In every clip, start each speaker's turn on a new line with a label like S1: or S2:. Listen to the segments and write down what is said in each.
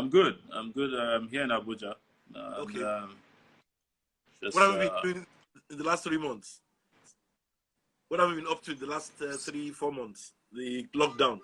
S1: I'm good. I'm good. I'm here in Abuja. And,
S2: Okay. What
S1: just
S2: have you been doing in the last 3 months? What have you been up to in the last 3-4 months? The lockdown.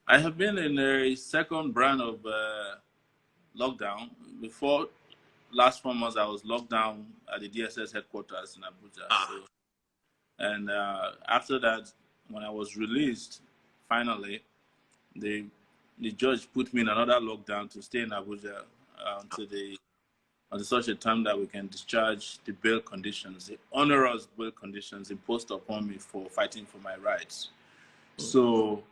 S1: I have been in a second brand of lockdown. Before last 4 months, I was locked down at the DSS headquarters in Abuja. So, and after that, when I was released, finally, the judge put me in another lockdown to stay in Abuja until such a time that we can discharge the bail conditions, the onerous bail conditions imposed upon me for fighting for my rights. So,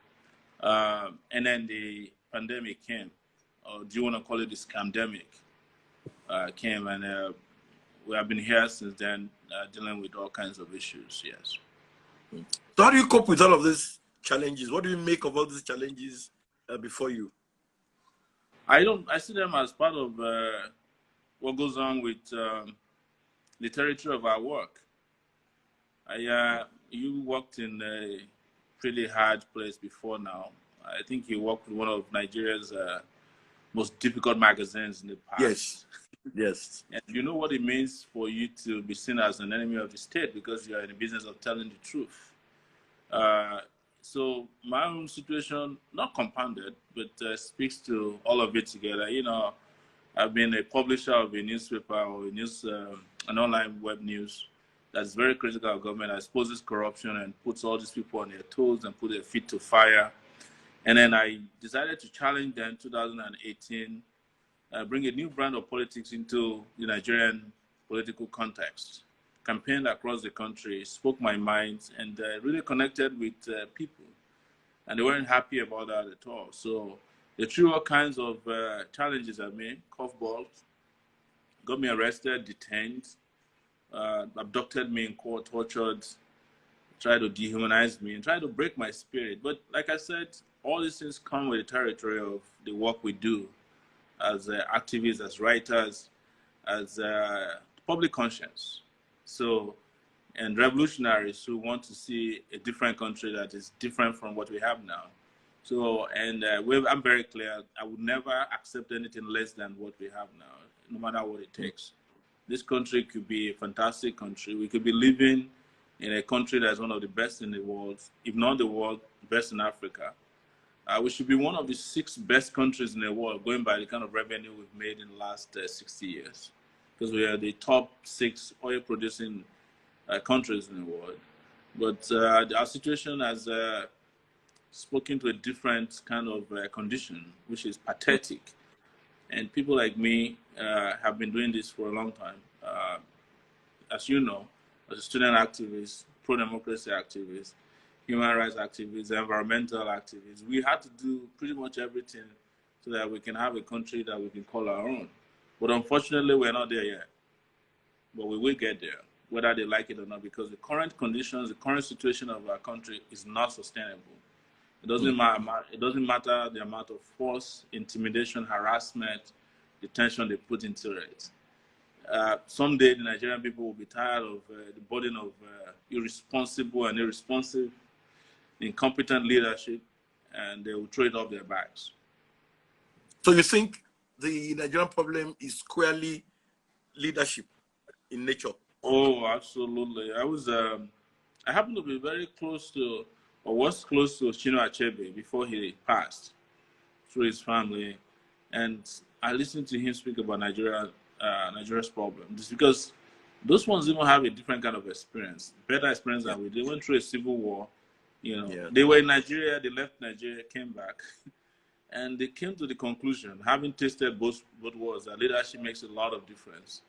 S1: and then the pandemic came, or do you want to call it the scamdemic, came, and we have been here since then, dealing with all kinds of issues, yes.
S2: So how do you cope with all of these challenges? What do you make of all these challenges before you?
S1: I see them as part of what goes on with the territory of our work. You worked in a pretty hard place before now. I think you worked with one of Nigeria's most difficult magazines in the past.
S2: Yes. Yes.
S1: And you know what it means for you to be seen as an enemy of the state because you are in the business of telling the truth. So my own situation, not compounded, but speaks to all of it together. You know, I've been a publisher of a newspaper or an online web news that's very critical of government, that exposes corruption and puts all these people on their toes and put their feet to fire. And then I decided to challenge them in 2018, bring a new brand of politics into the Nigerian political context. Campaigned across the country, spoke my mind, and really connected with people. And they weren't happy about that at all. So they threw all kinds of challenges at me, curveballs, got me arrested, detained, abducted me in court, tortured, tried to dehumanize me, and tried to break my spirit. But like I said, all these things come with the territory of the work we do as activists, as writers, as public conscience. So, and revolutionaries who want to see a different country that is different from what we have now. So, and I'm very clear, I would never accept anything less than what we have now, no matter what it takes. This country could be a fantastic country. We could be living in a country that's one of the best in the world, if not the world, best in Africa. We should be one of the 6 best countries in the world, going by the kind of revenue we've made in the last 60 years. Because we are the top 6 oil-producing countries in the world. But our situation has spoken to a different kind of condition, which is pathetic. And people like me have been doing this for a long time. As you know, as a student activist, pro-democracy activist, human rights activists, environmental activists, we had to do pretty much everything so that we can have a country that we can call our own. But unfortunately, we're not there yet. But we will get there, whether they like it or not, because the current conditions, the current situation of our country is not sustainable. It doesn't matter the amount of force, intimidation, harassment, detention they put into it. Someday, the Nigerian people will be tired of the burden of irresponsible and irresponsive, incompetent leadership, and they will throw it off their backs.
S2: So you think the Nigerian problem is squarely leadership in nature?
S1: Oh, absolutely. I happened to be very close to, or was close to Chinua Achebe before he passed through his family. And I listened to him speak about Nigeria's problem. Just because those ones even have a different kind of experience, better experience than we did. They went through a civil war, you know. They were in Nigeria, they left Nigeria, came back. And they came to the conclusion, having tasted both wars, that leadership makes a lot of difference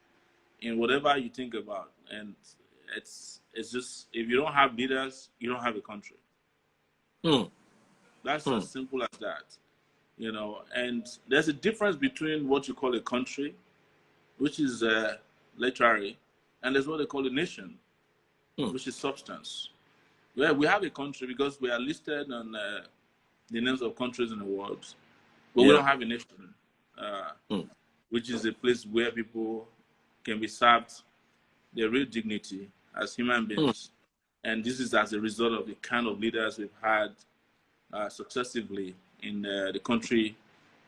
S1: in whatever you think about. And it's just, if you don't have leaders, you don't have a country. That's as simple as that, you know. And there's a difference between what you call a country, which is literary, and there's what they call a nation, which is substance. Well, we have a country because we are listed on the names of countries in the world, but we don't have a nation, which is a place where people can be served their real dignity as human beings. And this is as a result of the kind of leaders we've had successively in the country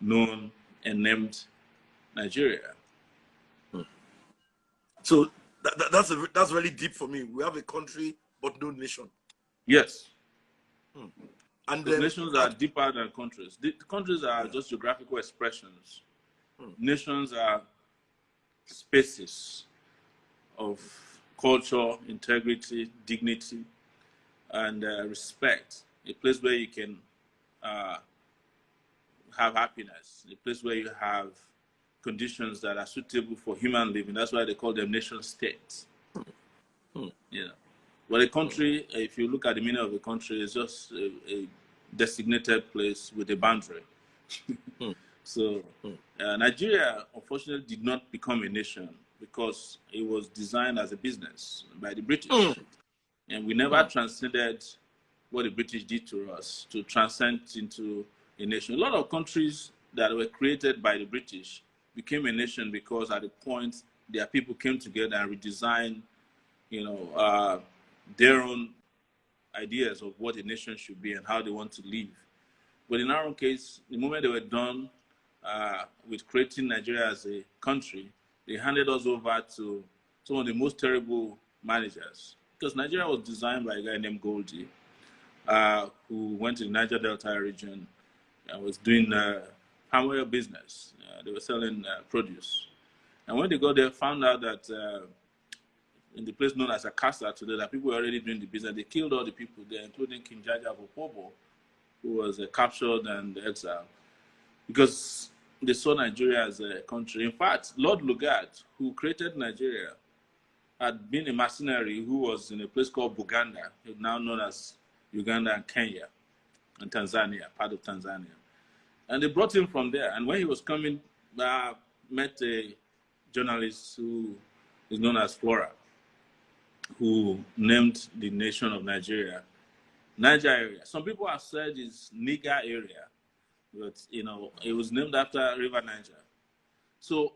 S1: known and named Nigeria.
S2: So that's really deep for me. We have a country but no nation.
S1: Yes.
S2: And
S1: then nations are deeper than countries. The countries are just geographical expressions. Nations are spaces of culture, integrity, dignity, and respect. A place where you can have happiness. A place where you have conditions that are suitable for human living. That's why they call them nation states. Yeah. But a country, if you look at the meaning of a country, is just a designated place with a boundary. So Nigeria, unfortunately, did not become a nation because it was designed as a business by the British. And we never transcended what the British did to us to transcend into a nation. A lot of countries that were created by the British became a nation because at the point their people came together and redesigned, their own ideas of what a nation should be and how they want to live. But in our own case, the moment they were done with creating Nigeria as a country, they handed us over to some of the most terrible managers. Because Nigeria was designed by a guy named Goldie, who went to the Niger Delta region and was doing palm oil business. They were selling produce. And when they got there, found out that in the place known as Akasa today, that people were already doing the business. They killed all the people there, including King Jaja of Opobo, who was captured and exiled, because they saw Nigeria as a country. In fact, Lord Lugard, who created Nigeria, had been a mercenary who was in a place called Buganda, now known as Uganda and Kenya and Tanzania, part of Tanzania. And they brought him from there. And when he was coming, met a journalist who is known as Flora, who named the nation of Nigeria Niger area. Some people have said it's Niger area, but it was named after River Niger. So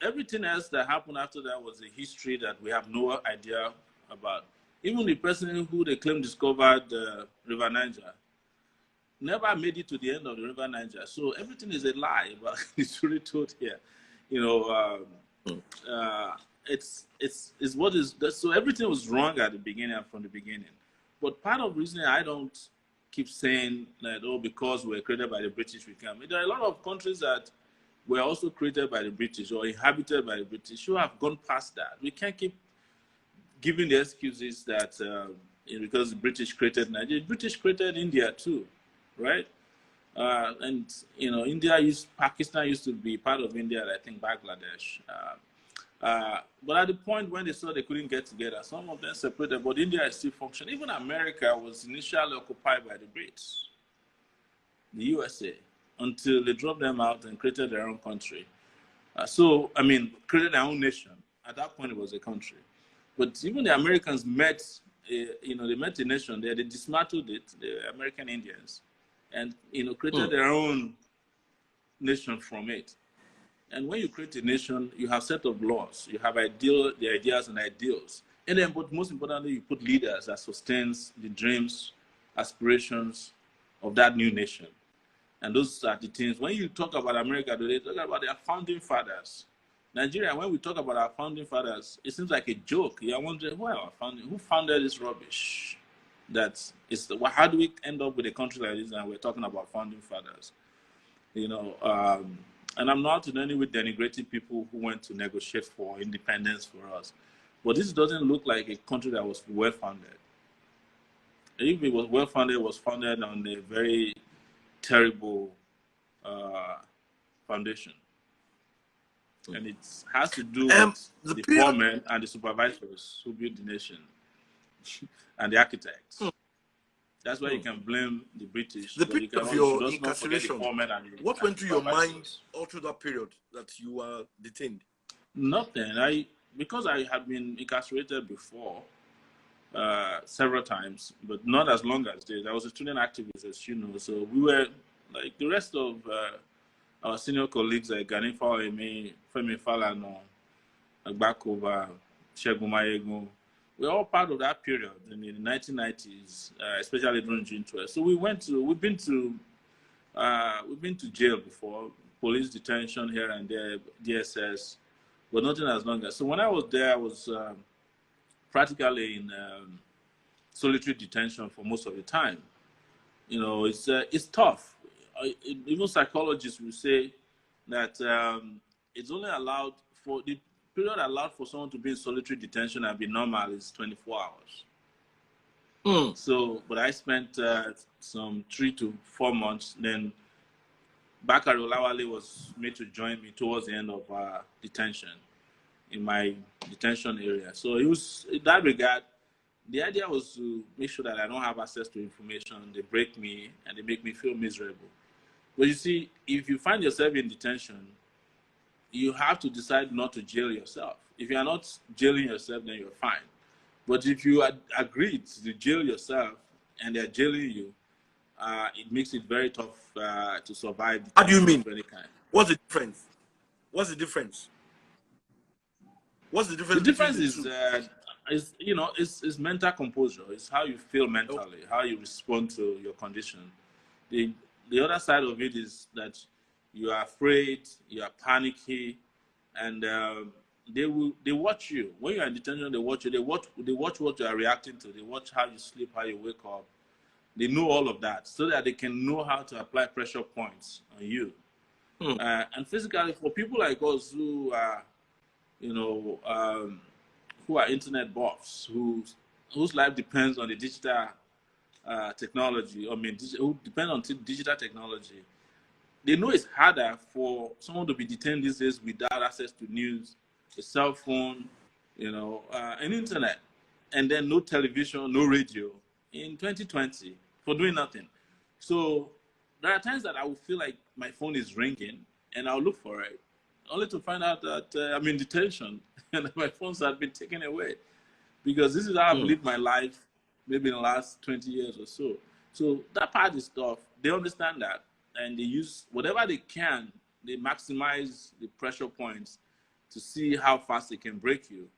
S1: everything else that happened after that was a history that we have no idea about. Even the person who they claim discovered River Niger never made it to the end of the River Niger. So everything is a lie about the story told here. It's what is that. So everything was wrong at the beginning and from the beginning. But part of the reason I don't keep saying that, because we're created by the British, we can. There are a lot of countries that were also created by the British or inhabited by the British who have gone past that. We can't keep giving the excuses that because the British created Nigeria. The British created India too, right? And Pakistan used to be part of India, I think Bangladesh. But at the point when they saw they couldn't get together, some of them separated, but India is still functioning. Even America was initially occupied by the Brits, the USA, until they dropped them out and created their own country. Created their own nation. At that point, it was a country. But even the Americans met, they met a nation there. They dismantled it, the American Indians, and, created their own nation from it. And when you create a nation, you have a set of laws. You have the ideas and ideals. And then, but most importantly, you put leaders that sustains the dreams, aspirations of that new nation. And those are the things. When you talk about America today, talk about their founding fathers. Nigeria, when we talk about our founding fathers, it seems like a joke. You're wondering, who founded this rubbish? How do we end up with a country like this and we're talking about founding fathers? And I'm not in any way denigrating people who went to negotiate for independence for us. But this doesn't look like a country that was well-founded. If it was well-founded, it was founded on a very terrible foundation. And it has to do with the poor men and the supervisors who built the nation and the architects. That's why you can blame the British.
S2: The period of your incarceration, what went through your mind all through that period that you were detained?
S1: Nothing. Because I had been incarcerated before several times, but not as long as this. I was a student activist, as you know. So we were like the rest of our senior colleagues, like Ganifa Emi, Femi Falana, Agbakova, Segun Mayegun. We're all part of that period in the 1990s, especially during June 12th. So we've been to We've been to jail before, police detention here and there, DSS, but nothing as long as. So when I was there, I was practically in solitary detention for most of the time. You know, it's tough. Even psychologists will say that it's only allowed for the period allowed for someone to be in solitary detention and be normal is 24 hours. So, but I spent some 3 to 4 months. Then Bakari Olawale was made to join me towards the end of detention in my detention area. So it was, in that regard, the idea was to make sure that I don't have access to information. They break me and they make me feel miserable. But you see, if you find yourself in detention, you have to decide not to jail yourself. If you are not jailing yourself, then you're fine. But if you agreed to jail yourself and they're jailing you, it makes it very tough to survive.
S2: How do you mean?
S1: Of any kind.
S2: What's the difference? What's the difference? What's the difference?
S1: The difference is you know, it's mental composure. It's how you feel mentally, how you respond to your condition. The other side of it is that you are afraid, you are panicky, and they watch you. When you're in detention, they watch you. They watch what you are reacting to. They watch how you sleep, how you wake up. They know all of that so that they can know how to apply pressure points on you. And physically, for people like us who are, you know, who are internet buffs, whose life depends on the digital technology, who depend on digital technology, they know it's harder for someone to be detained these days without access to news, a cell phone, you know, an internet, and then no television, no radio in 2020 for doing nothing. So there are times that I will feel like my phone is ringing and I'll look for it, only to find out that I'm in detention and my phones have been taken away, because this is how I've lived my life maybe in the last 20 years or so. So that part is tough. They understand that, and they use whatever they can. They maximize the pressure points to see how fast they can break you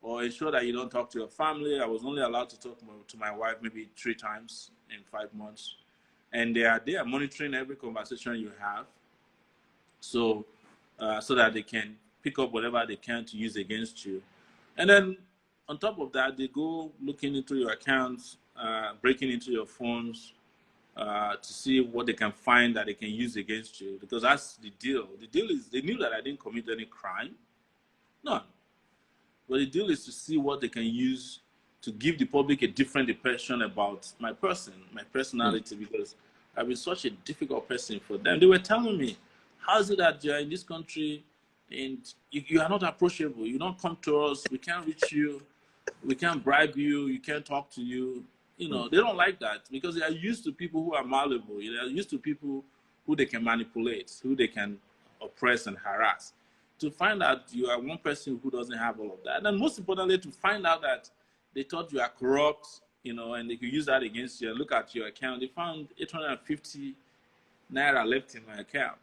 S1: or ensure that you don't talk to your family. I was only allowed to talk to my wife maybe 3 times in 5 months. And they are monitoring every conversation you have, so that they can pick up whatever they can to use against you. And then on top of that, they go looking into your accounts, breaking into your phones to see what they can find that they can use against you, because that's the deal. The deal is they knew that I didn't commit any crime, none. But the deal is to see what they can use to give the public a different impression about my person, my personality, because I've been such a difficult person for them. They were telling me, how is it that you're in this country and you are not approachable? You don't come to us, we can't reach you, we can't bribe you, you can't talk to you. You know, they don't like that because they are used to people who are malleable. They are used to people who they can manipulate, who they can oppress and harass. To find out you are one person who doesn't have all of that. And most importantly, to find out that they thought you are corrupt, you know, and they could use that against you. And look at your account. They found 850 naira left in my account,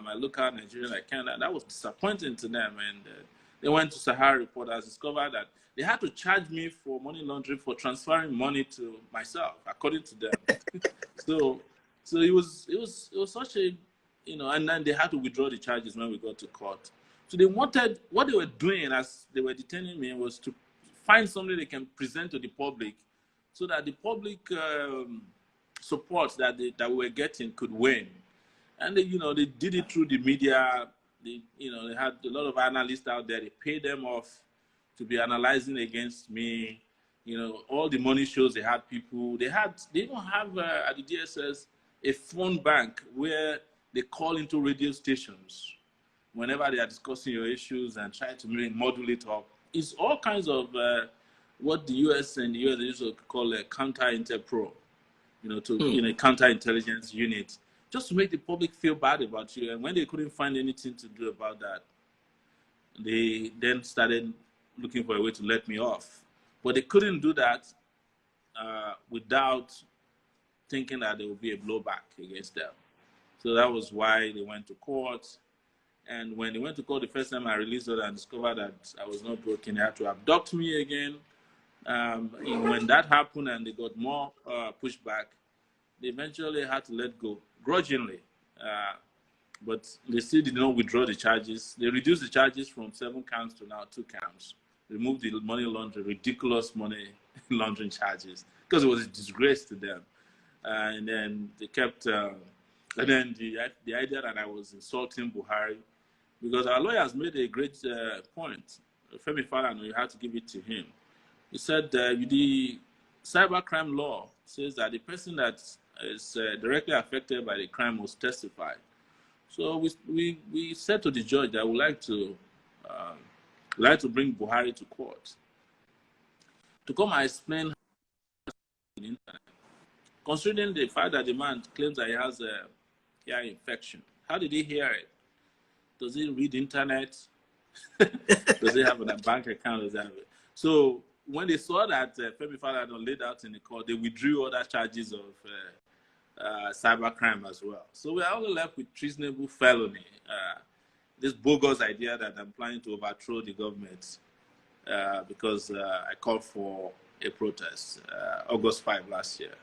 S1: my local Nigerian account. And that was disappointing to them. And they went to Sahara Reporters, discovered that they had to charge me for money laundering for transferring money to myself, according to them. so it was such a, you know, and then they had to withdraw the charges when we got to court. So they wanted, what they were doing as they were detaining me was to find something they can present to the public so that the public support that we were getting could wane. And they, you know, they did it through the media. They had a lot of analysts out there. They paid them off to be analyzing against me. You know, all the money shows they had people. They even have at the DSS a phone bank where they call into radio stations whenever they are discussing your issues and try to model it up. It's all kinds of what the US and the US used to call a counter-interpro, you know, a counterintelligence unit, just to make the public feel bad about you. And when they couldn't find anything to do about that, they then started looking for a way to let me off. But they couldn't do that without thinking that there would be a blowback against them. So that was why they went to court. And when they went to court the first time, I released it and discovered that I was not broken. They had to abduct me again. When that happened and they got more pushback, they eventually had to let go grudgingly. But they still did not withdraw the charges. They reduced the charges from 7 counts to now 2 counts. Removed the money laundering, ridiculous money laundering charges, because it was a disgrace to them. And then they kept, and then the idea that I was insulting Buhari, because our lawyers made a great point. Femi Falana, you had to give it to him. He said the cybercrime law says that the person that is directly affected by the crime must testify. So we said to the judge that we like to bring Buhari to court to come and explain the internet. Considering the fact that the man claims that he has a ear infection, how did he hear it? Does he read the internet? Does he have a bank account? Does he have it? So when they saw that Femi Falana laid out in the court, they withdrew other charges of cybercrime as well. So we're only left with treasonable felony. This bogus idea that I'm planning to overthrow the government because I called for a protest August 5 last year.